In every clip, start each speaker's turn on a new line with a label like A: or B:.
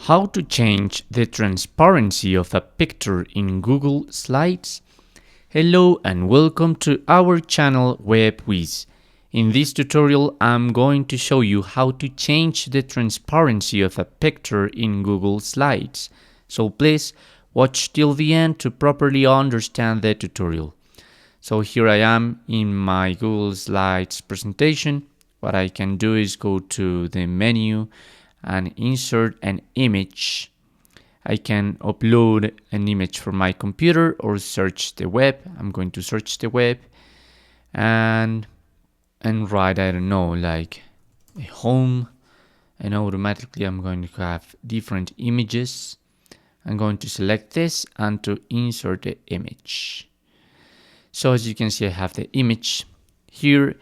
A: How to change the transparency of a picture in Google Slides? Hello and welcome to our channel Whizz. In this tutorial, I'm going to show you how to change the transparency of a picture in Google Slides. So please watch till the end to properly understand the tutorial. So here I am in my Google Slides presentation. What I can do is go to the menu and insert an image. I can upload an image from my computer or search the web. I'm going to search the web and write, I don't know, like a home, and automatically I'm going to have different images. I'm going to select this and to insert the image. So as you can see, I have the image here.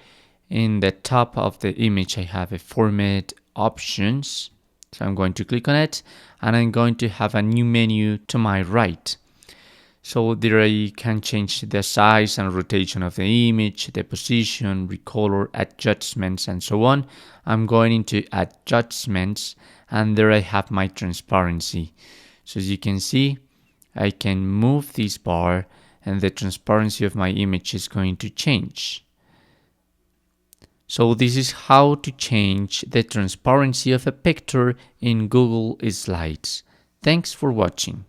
A: In the top of the image, I have a format options. So I'm going to click on it and I'm going to have a new menu to my right. So there I can change the size and rotation of the image, the position, recolor, adjustments, and so on. I'm going into adjustments and there I have my transparency. So as you can see, I can move this bar and the transparency of my image is going to change. So this is how to change the transparency of a picture in Google Slides. Thanks for watching.